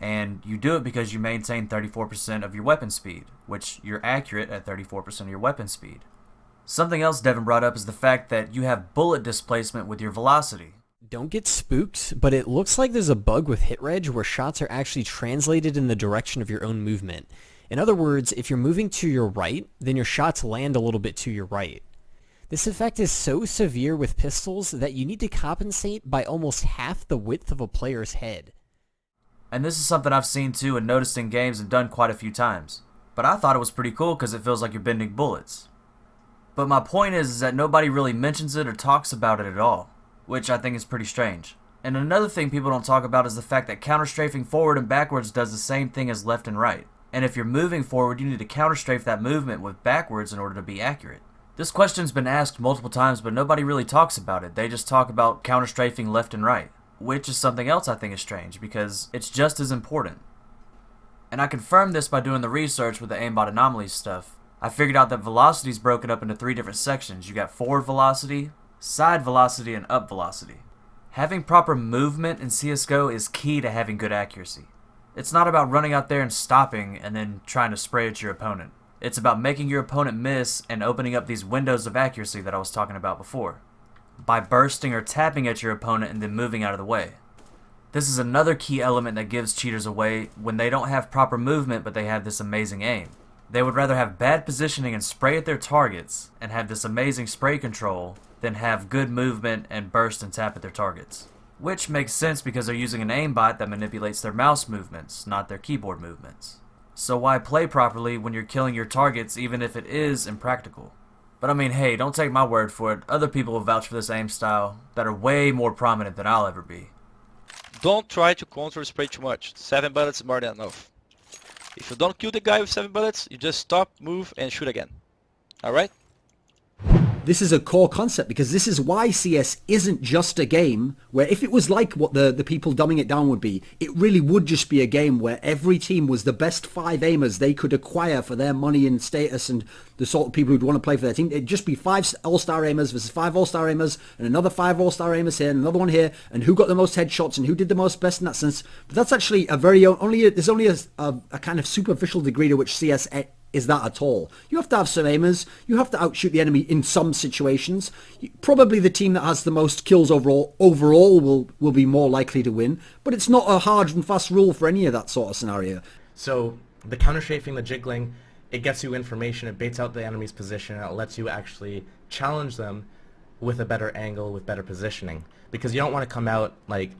And you do it because you maintain 34% of your weapon speed, which you're accurate at 34% of your weapon speed. Something else Devin brought up is the fact that you have bullet displacement with your velocity. Don't get spooked, but it looks like there's a bug with HitReg where shots are actually translated in the direction of your own movement. In other words, if you're moving to your right, then your shots land a little bit to your right. This effect is so severe with pistols that you need to compensate by almost half the width of a player's head. And this is something I've seen too and noticed in games and done quite a few times. But I thought it was pretty cool because it feels like you're bending bullets. But my point is that nobody really mentions it or talks about it at all, which I think is pretty strange. And another thing people don't talk about is the fact that counter-strafing forward and backwards does the same thing as left and right. And if you're moving forward, you need to counter-strafe that movement with backwards in order to be accurate. This question's been asked multiple times, but nobody really talks about it. They just talk about counter-strafing left and right, which is something else I think is strange, because it's just as important. And I confirmed this by doing the research with the aimbot anomalies stuff. I figured out that velocity is broken up into 3 different sections. You got forward velocity, side velocity, and up velocity. Having proper movement in CSGO is key to having good accuracy. It's not about running out there and stopping and then trying to spray at your opponent. It's about making your opponent miss and opening up these windows of accuracy that I was talking about before, by bursting or tapping at your opponent and then moving out of the way. This is another key element that gives cheaters away when they don't have proper movement but they have this amazing aim. They would rather have bad positioning and spray at their targets and have this amazing spray control than have good movement and burst and tap at their targets. Which makes sense because they're using an aimbot that manipulates their mouse movements, not their keyboard movements. So why play properly when you're killing your targets even if it is impractical? But I mean, hey, don't take my word for it. Other people will vouch for this aim style that are way more prominent than I'll ever be. Don't try to counter spray too much. 7 bullets is more than enough. If you don't kill the guy with 7 bullets, you just stop, move, and shoot again. Alright? This is a core concept because this is why CS isn't just a game where if it was like what the people dumbing it down would be, it really would just be a game where every team was the best 5 aimers they could acquire for their money and status and the sort of people who'd want to play for their team. It'd just be 5 all-star aimers versus 5 all-star aimers and another 5 all-star aimers here and another one here and who got the most headshots and who did the most best in that sense. But that's actually there's only a kind of superficial degree to which CS is that at all. You have to have some aimers. You have to outshoot the enemy in some situations. Probably the team that has the most kills overall will be more likely to win. But it's not a hard and fast rule for any of that sort of scenario. So the counter-strafing, the jiggling, it gets you information, it baits out the enemy's position, and it lets you actually challenge them with a better angle, with better positioning. Because you don't want to come out like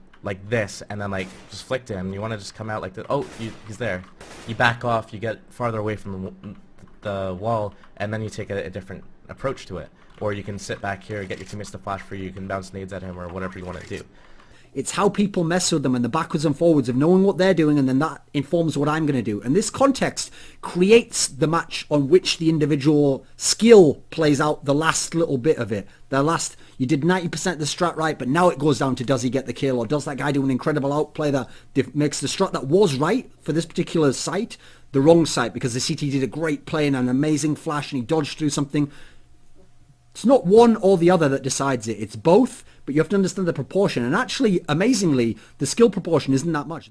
this and then just flick to him. You want to just come out like that. Oh, he's there. You back off, you get farther away from the wall, and then you take a different approach to it. Or you can sit back here, get your teammates to flash for you, you can bounce nades at him or whatever you want to do. It's how people mess with them and the backwards and forwards of knowing what they're doing, and then that informs what I'm going to do. And this context creates the match on which the individual skill plays out the last little bit of it. You did 90% of the strat right, but now it goes down to does he get the kill, or does that guy do an incredible outplay that makes the strat that was right for this particular site the wrong site, because the CT did a great play and an amazing flash and he dodged through something. It's not one or the other that decides it. It's both, but you have to understand the proportion. And actually, amazingly, the skill proportion isn't that much.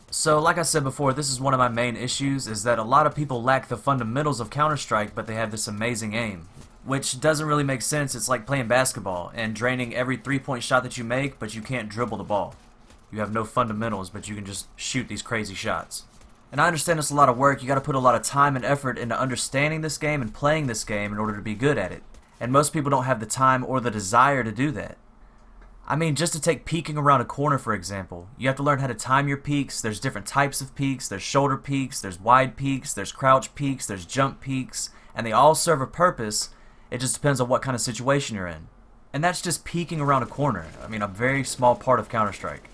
So, like I said before, this is one of my main issues, is that a lot of people lack the fundamentals of Counter-Strike, but they have this amazing aim, which doesn't really make sense. It's like playing basketball and draining every three-point shot that you make, but you can't dribble the ball. You have no fundamentals, but you can just shoot these crazy shots. And I understand it's a lot of work. You got to put a lot of time and effort into understanding this game and playing this game in order to be good at it. And most people don't have the time or the desire to do that. I mean, just to take peeking around a corner, for example, you have to learn how to time your peeks. There's different types of peeks. There's shoulder peeks, there's wide peeks, there's crouch peeks, there's jump peeks, and they all serve a purpose. It just depends on what kind of situation you're in. And that's just peeking around a corner. I mean, a very small part of Counter-Strike.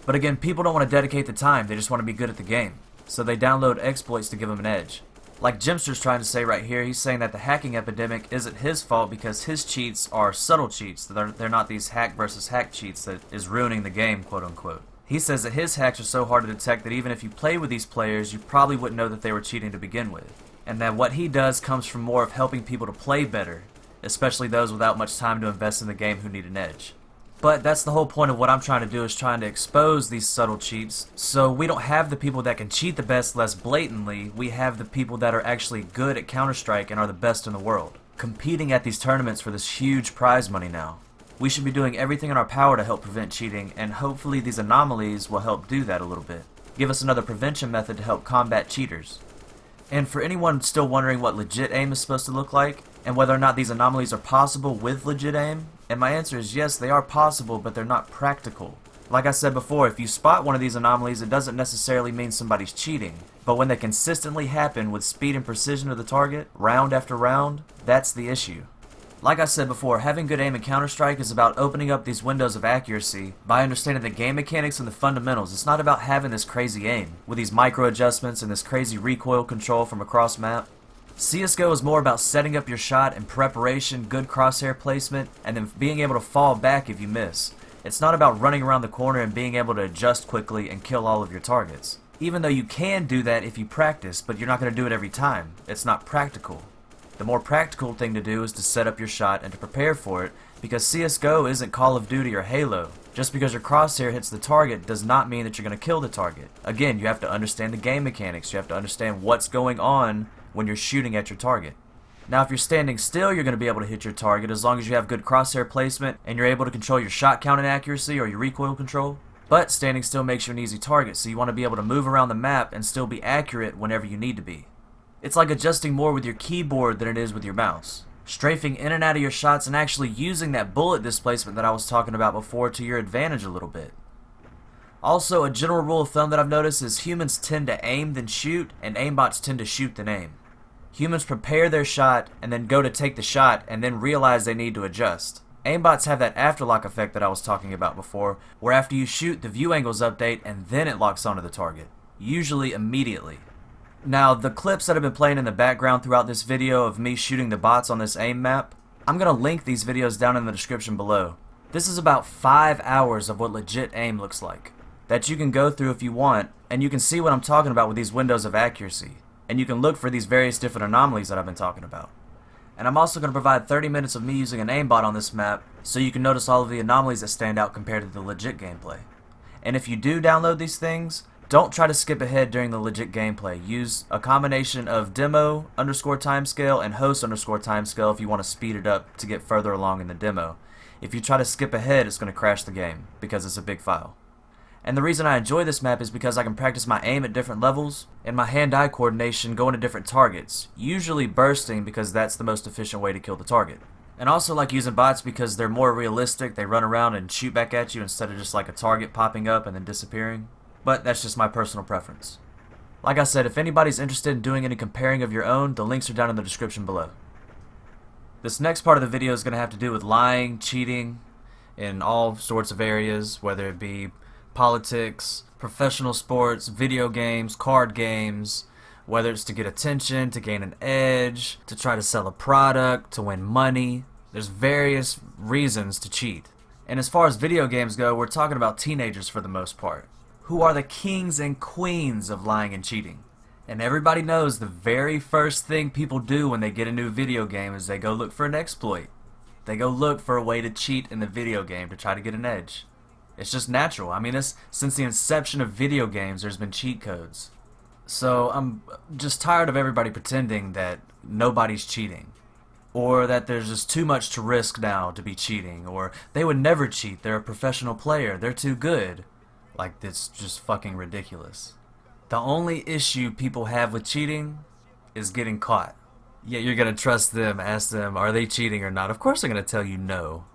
But again, people don't want to dedicate the time. They just want to be good at the game. So they download exploits to give them an edge. Like Jimster's trying to say right here, he's saying that the hacking epidemic isn't his fault because his cheats are subtle cheats. They're not these hack versus hack cheats that is ruining the game, quote unquote. He says that his hacks are so hard to detect that even if you play with these players, you probably wouldn't know that they were cheating to begin with. And that what he does comes from more of helping people to play better, especially those without much time to invest in the game who need an edge. But that's the whole point of what I'm trying to do, is trying to expose these subtle cheats. So we don't have the people that can cheat the best less blatantly. We have the people that are actually good at Counter-Strike and are the best in the world, competing at these tournaments for this huge prize money now. We should be doing everything in our power to help prevent cheating, and hopefully these anomalies will help do that a little bit. Give us another prevention method to help combat cheaters. And for anyone still wondering what legit aim is supposed to look like, and whether or not these anomalies are possible with legit aim, and my answer is yes, they are possible, but they're not practical. Like I said before, if you spot one of these anomalies, it doesn't necessarily mean somebody's cheating. But when they consistently happen with speed and precision to the target, round after round, that's the issue. Like I said before, having good aim in Counter-Strike is about opening up these windows of accuracy by understanding the game mechanics and the fundamentals. It's not about having this crazy aim, with these micro adjustments and this crazy recoil control from across map. CSGO is more about setting up your shot and preparation, good crosshair placement, and then being able to fall back if you miss. It's not about running around the corner and being able to adjust quickly and kill all of your targets. Even though you can do that if you practice, but you're not going to do it every time. It's not practical. The more practical thing to do is to set up your shot and to prepare for it, because CSGO isn't Call of Duty or Halo. Just because your crosshair hits the target does not mean that you're going to kill the target. Again, you have to understand the game mechanics. You have to understand what's going on when you're shooting at your target. Now, if you're standing still, you're going to be able to hit your target as long as you have good crosshair placement and you're able to control your shot count and accuracy or your recoil control. But standing still makes you an easy target, so you want to be able to move around the map and still be accurate whenever you need to be. It's like adjusting more with your keyboard than it is with your mouse. Strafing in and out of your shots and actually using that bullet displacement that I was talking about before to your advantage a little bit. Also, a general rule of thumb that I've noticed is humans tend to aim then shoot, and aimbots tend to shoot then aim. Humans prepare their shot and then go to take the shot and then realize they need to adjust. Aimbots have that afterlock effect that I was talking about before, where after you shoot, the view angles update and then it locks onto the target. Usually immediately. Now, the clips that have been playing in the background throughout this video of me shooting the bots on this aim map, I'm going to link these videos down in the description below. This is about 5 hours of what legit aim looks like, that you can go through if you want, and you can see what I'm talking about with these windows of accuracy. And you can look for these various different anomalies that I've been talking about. And I'm also going to provide 30 minutes of me using an aimbot on this map, so you can notice all of the anomalies that stand out compared to the legit gameplay. And if you do download these things, don't try to skip ahead during the legit gameplay. Use a combination of demo_timescale and host_timescale if you want to speed it up to get further along in the demo. If you try to skip ahead, it's going to crash the game, because it's a big file. And the reason I enjoy this map is because I can practice my aim at different levels, and my hand-eye coordination going to different targets, usually bursting because that's the most efficient way to kill the target. And also like using bots because they're more realistic, they run around and shoot back at you instead of just like a target popping up and then disappearing. But that's just my personal preference. Like I said, if anybody's interested in doing any comparing of your own, the links are down in the description below. This next part of the video is going to have to do with lying, cheating, in all sorts of areas, whether it be politics, professional sports, video games, card games, whether it's to get attention, to gain an edge, to try to sell a product, to win money. There's various reasons to cheat. And as far as video games go, we're talking about teenagers for the most part, who are the kings and queens of lying and cheating. And everybody knows the very first thing people do when they get a new video game is they go look for an exploit. They go look for a way to cheat in the video game to try to get an edge. It's just natural. I mean, since the inception of video games, there's been cheat codes. So I'm just tired of everybody pretending that nobody's cheating, or that there's just too much to risk now to be cheating, or they would never cheat, they're a professional player, they're too good. Like, it's just fucking ridiculous. The only issue people have with cheating is getting caught. Yet you're gonna trust them, ask them, are they cheating or not? Of course they're gonna tell you no.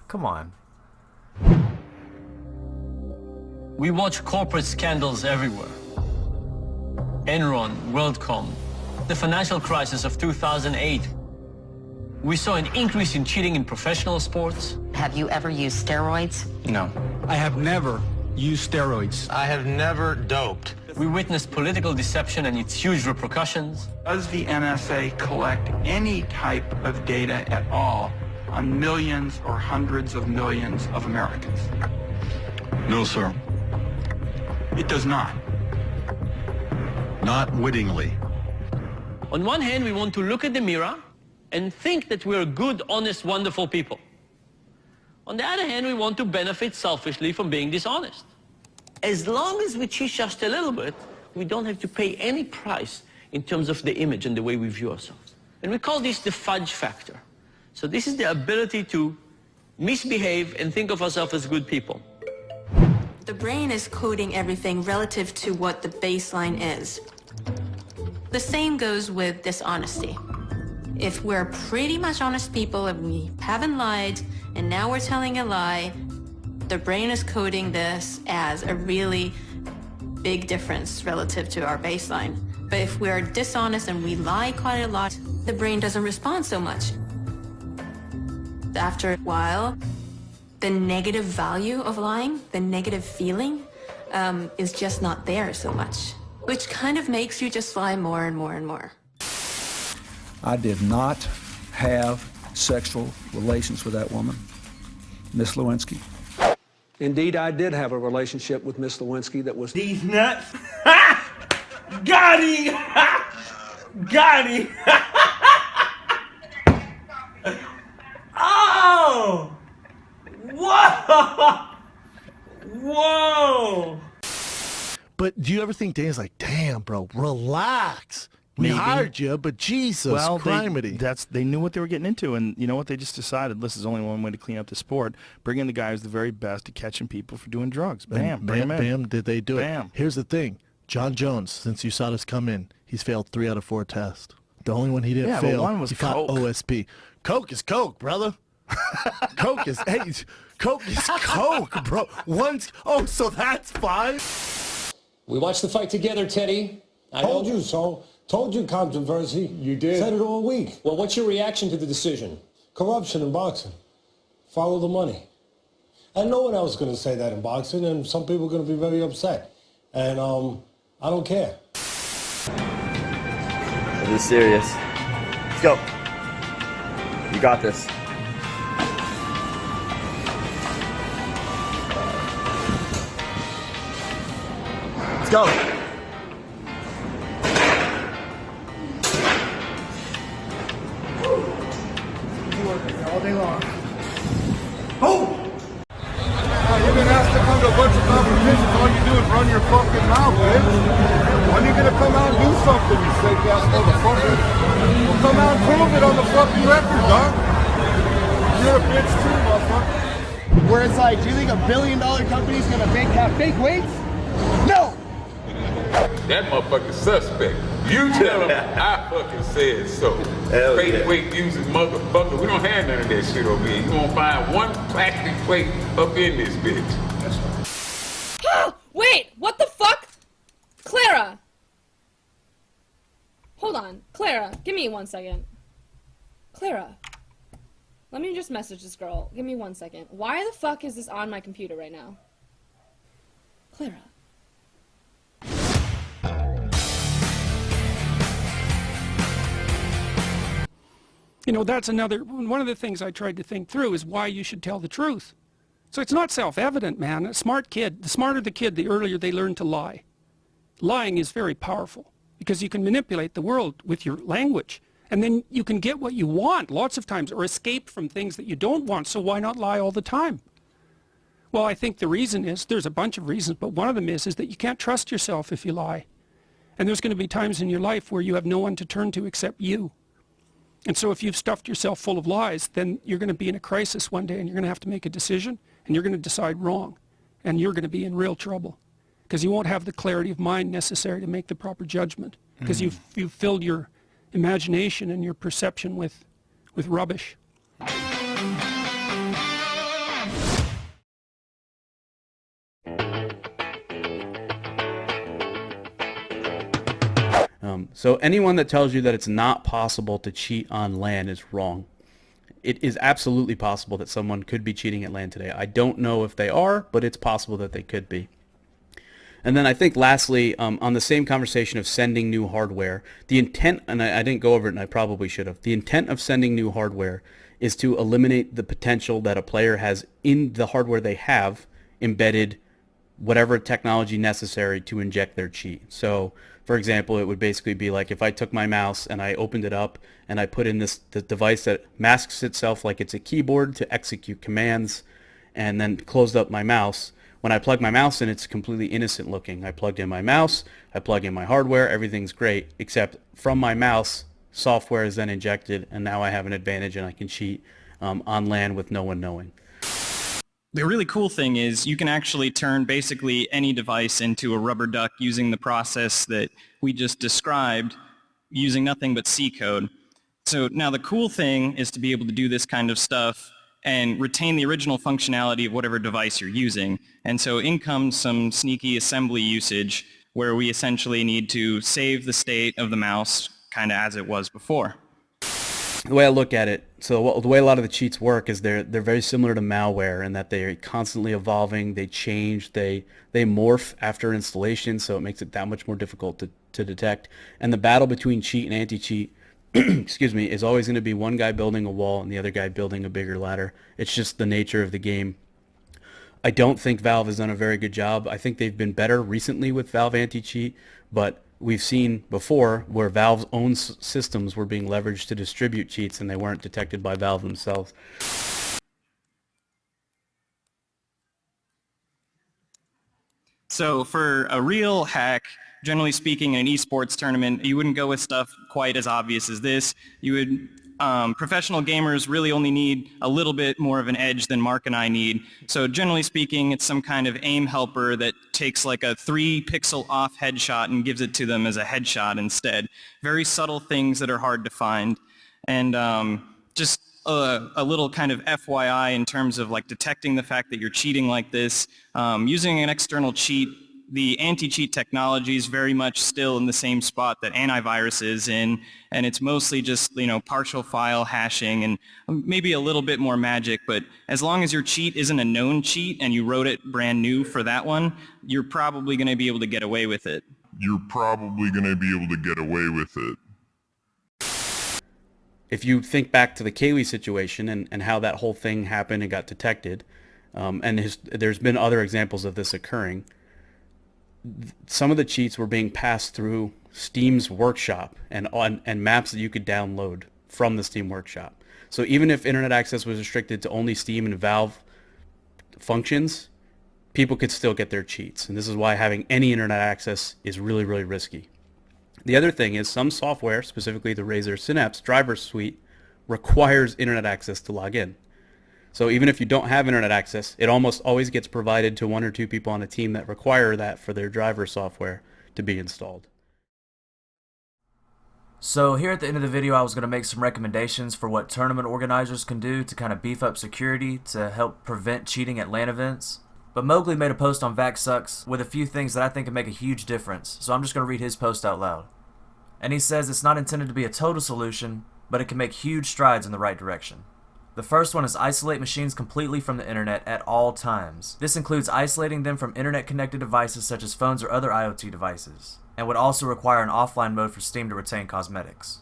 Come on. We watch corporate scandals everywhere. Enron, WorldCom, the financial crisis of 2008. We saw an increase in cheating in professional sports. Have you ever used steroids? No. I have never used steroids. I have never doped. We witnessed political deception and its huge repercussions. Does the NSA collect any type of data at all on millions or hundreds of millions of Americans? No, sir. It does not. Not wittingly. On one hand, we want to look at the mirror and think that we're good, honest, wonderful people. On the other hand, we want to benefit selfishly from being dishonest. As long as we cheat just a little bit, we don't have to pay any price in terms of the image and the way we view ourselves. And we call this the fudge factor. So this is the ability to misbehave and think of ourselves as good people. The brain is coding everything relative to what the baseline is. The same goes with dishonesty. If we're pretty much honest people and we haven't lied and now we're telling a lie, the brain is coding this as a really big difference relative to our baseline. But if we're dishonest and we lie quite a lot, the brain doesn't respond so much. After a while, the negative value of lying, the negative feeling, is just not there so much, which kind of makes you just lie more and more and more. I did not have sexual relations with that woman, Miss Lewinsky. Indeed, I did have a relationship with Miss Lewinsky that was... These nuts? Got him! Got him! Oh! Whoa! Whoa! But do you ever think Dan's like, damn, bro, relax. We Maybe. hired you, but Jesus, well, criminy. They knew what they were getting into, and you know what? They just decided this is only one way to clean up the sport. Bring in the guy who's the very best at catching people for doing drugs. Bam, bring him in. Bam, did they do Bam. it? Here's the thing. John Jones, since you saw this come in, he's failed 3 out of 4 tests. The only one he didn't fail, one was he got Coke. OSP. Coke is Coke, brother. Coke is Coke, bro. Oh, so that's fine. We watched the fight together, Teddy. Told you so. Told you controversy. You did. Said it all week. Well, what's your reaction to the decision? Corruption in boxing. Follow the money. I know what I was going to say that in boxing, and some people are going to be very upset. And I don't care. This is serious. Let's go. You got this. Let's go. All day long. Oh! You've been asked to come to a bunch of competitions. All you do is run your fucking mouth, bitch. When are you gonna come out and do something, you fake ass motherfucker? Well, come out and prove it on the fucking record, dog. You're a bitch too, motherfucker. Where it's like, do you think $1 billion company's gonna have fake weights? No! That motherfucking suspect. You tell him I fucking said so. Fake weight using motherfucker. We don't have none of that shit over here. You gonna find one plastic plate up in this bitch. Oh, wait, what the fuck? Clara. Hold on, Clara, give me 1 second. Clara. Let me just message this girl. Give me 1 second. Why the fuck is this on my computer right now? Clara. You know, that's one of the things I tried to think through is why you should tell the truth. So it's not self-evident, man. A smart kid, the smarter the kid, the earlier they learn to lie. Lying is very powerful because you can manipulate the world with your language. And then you can get what you want lots of times or escape from things that you don't want. So why not lie all the time? Well, I think the reason is, there's a bunch of reasons, but one of them is that you can't trust yourself if you lie. And there's going to be times in your life where you have no one to turn to except you. And so if you've stuffed yourself full of lies, then you're going to be in a crisis one day and you're going to have to make a decision and you're going to decide wrong. And you're going to be in real trouble because you won't have the clarity of mind necessary to make the proper judgment because you've filled your imagination and your perception with rubbish. So anyone that tells you that it's not possible to cheat on LAN is wrong. It is absolutely possible that someone could be cheating at LAN today. I don't know if they are, but it's possible that they could be. And then I think lastly, on the same conversation of sending new hardware, the intent, and I didn't go over it and I probably should have, the intent of sending new hardware is to eliminate the potential that a player has in the hardware they have embedded whatever technology necessary to inject their cheat. So for example, it would basically be like if I took my mouse and I opened it up and I put in the device that masks itself like it's a keyboard to execute commands and then closed up my mouse. When I plug my mouse in, it's completely innocent looking. I plugged in my mouse, I plug in my hardware, everything's great, except from my mouse, software is then injected and now I have an advantage and I can cheat on LAN with no one knowing. The really cool thing is you can actually turn basically any device into a rubber duck using the process that we just described using nothing but C code. So now the cool thing is to be able to do this kind of stuff and retain the original functionality of whatever device you're using. And so in comes some sneaky assembly usage where we essentially need to save the state of the mouse kind of as it was before. The way I look at it, so the way a lot of the cheats work is they're very similar to malware in that they're constantly evolving, they change, they morph after installation, so it makes it that much more difficult to detect. And the battle between cheat and anti-cheat, excuse me, is always going to be one guy building a wall and the other guy building a bigger ladder. It's just the nature of the game. I don't think Valve has done a very good job. I think they've been better recently with Valve anti-cheat, but we've seen before where Valve's own systems were being leveraged to distribute cheats and they weren't detected by Valve themselves. So for a real hack, generally speaking, in an esports tournament, you wouldn't go with stuff quite as obvious as this. You would professional gamers really only need a little bit more of an edge than Mark and I need. So generally speaking, it's some kind of aim helper that takes like a 3-pixel off headshot and gives it to them as a headshot instead. Very subtle things that are hard to find. And just a little kind of FYI in terms of like detecting the fact that you're cheating like this, using an external cheat, the anti-cheat technology is very much still in the same spot that antivirus is in, and it's mostly just, you know, partial file hashing and maybe a little bit more magic, but as long as your cheat isn't a known cheat and you wrote it brand new for that one, you're probably going to be able to get away with it. If you think back to the Kaylee situation and how that whole thing happened and got detected, there's been other examples of this occurring, some of the cheats were being passed through Steam's workshop and maps that you could download from the Steam workshop. So even if internet access was restricted to only Steam and Valve functions, people could still get their cheats. And this is why having any internet access is really, really risky. The other thing is some software, specifically the Razer Synapse driver suite, requires internet access to log in. So even if you don't have internet access, it almost always gets provided to 1 or 2 people on a team that require that for their driver software to be installed. So here at the end of the video, I was going to make some recommendations for what tournament organizers can do to kind of beef up security to help prevent cheating at LAN events. But Mowgli made a post on VacSucks with a few things that I think can make a huge difference, so I'm just going to read his post out loud. And he says it's not intended to be a total solution, but it can make huge strides in the right direction. The first one is isolate machines completely from the internet at all times. This includes isolating them from internet-connected devices such as phones or other IoT devices, and would also require an offline mode for Steam to retain cosmetics.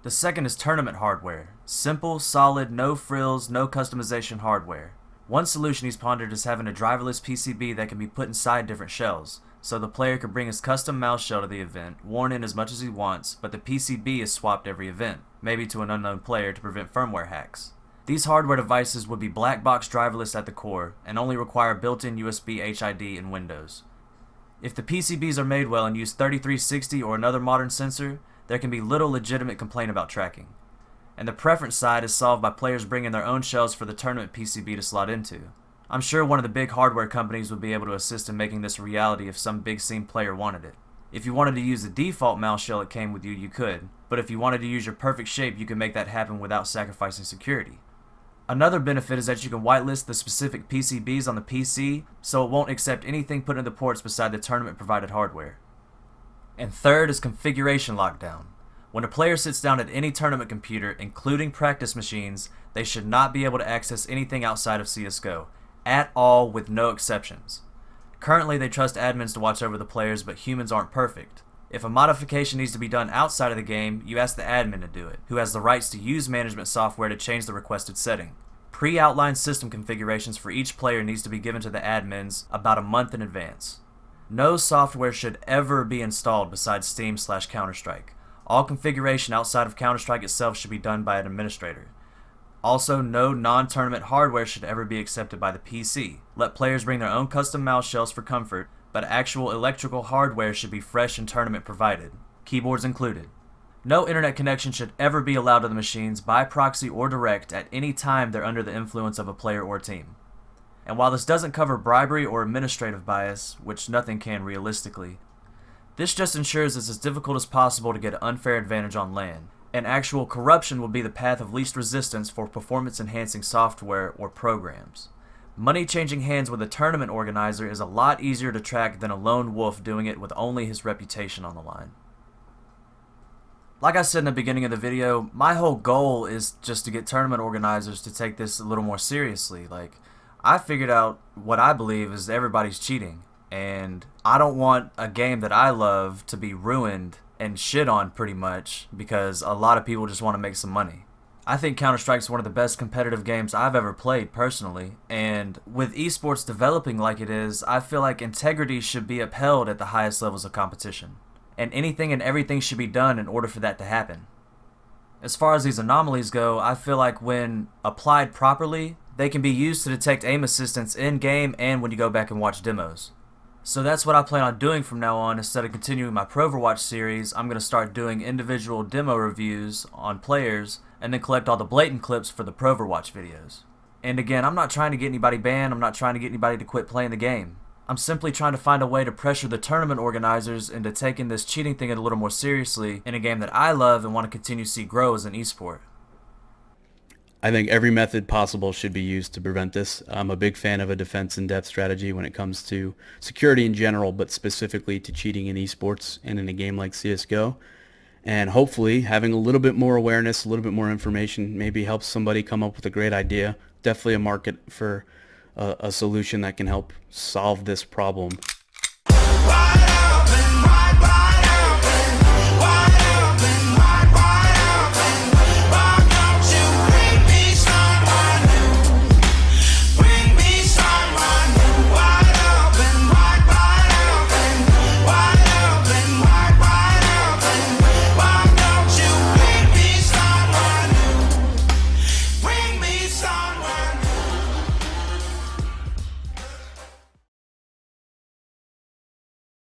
The second is tournament hardware. Simple, solid, no frills, no customization hardware. One solution he's pondered is having a driverless PCB that can be put inside different shells, so the player could bring his custom mouse shell to the event, worn in as much as he wants, but the PCB is swapped every event, maybe to an unknown player to prevent firmware hacks. These hardware devices would be black box driverless at the core, and only require built-in USB HID in Windows. If the PCBs are made well and use 3360 or another modern sensor, there can be little legitimate complaint about tracking. And the preference side is solved by players bringing their own shells for the tournament PCB to slot into. I'm sure one of the big hardware companies would be able to assist in making this a reality if some big scene player wanted it. If you wanted to use the default mouse shell it came with you could, but if you wanted to use your perfect shape, you can make that happen without sacrificing security. Another benefit is that you can whitelist the specific PCBs on the PC, so it won't accept anything put in the ports beside the tournament provided hardware. And third is configuration lockdown. When a player sits down at any tournament computer, including practice machines, they should not be able to access anything outside of CSGO, at all, with no exceptions. Currently they trust admins to watch over the players, but humans aren't perfect. If a modification needs to be done outside of the game, you ask the admin to do it, who has the rights to use management software to change the requested setting. Pre-outlined system configurations for each player needs to be given to the admins about a month in advance. No software should ever be installed besides Steam/Counter-Strike. All configuration outside of Counter-Strike itself should be done by an administrator. Also, no non-tournament hardware should ever be accepted by the PC. Let players bring their own custom mouse shells for comfort, but actual electrical hardware should be fresh and tournament provided, keyboards included. No internet connection should ever be allowed to the machines by proxy or direct at any time they're under the influence of a player or team. And while this doesn't cover bribery or administrative bias, which nothing can realistically, this just ensures it's as difficult as possible to get an unfair advantage on LAN, and actual corruption will be the path of least resistance for performance-enhancing software or programs. Money changing hands with a tournament organizer is a lot easier to track than a lone wolf doing it with only his reputation on the line. Like I said in the beginning of the video, my whole goal is just to get tournament organizers to take this a little more seriously. I figured out what I believe is everybody's cheating, and I don't want a game that I love to be ruined and shit on pretty much because a lot of people just want to make some money. I think Counter-Strike's one of the best competitive games I've ever played personally, and with esports developing like it is, I feel like integrity should be upheld at the highest levels of competition, and anything and everything should be done in order for that to happen. As far as these anomalies go, I feel like when applied properly, they can be used to detect aim assistance in-game and when you go back and watch demos. So that's what I plan on doing from now on. Instead of continuing my Proverwatch series, I'm going to start doing individual demo reviews on players and then collect all the blatant clips for the Proverwatch videos. And again, I'm not trying to get anybody banned, I'm not trying to get anybody to quit playing the game. I'm simply trying to find a way to pressure the tournament organizers into taking this cheating thing a little more seriously in a game that I love and want to continue to see grow as an esport. I think every method possible should be used to prevent this. I'm a big fan of a defense in-depth strategy when it comes to security in general, but specifically to cheating in esports and in a game like CSGO. And hopefully having a little bit more awareness, a little bit more information maybe helps somebody come up with a great idea. Definitely a market for a solution that can help solve this problem.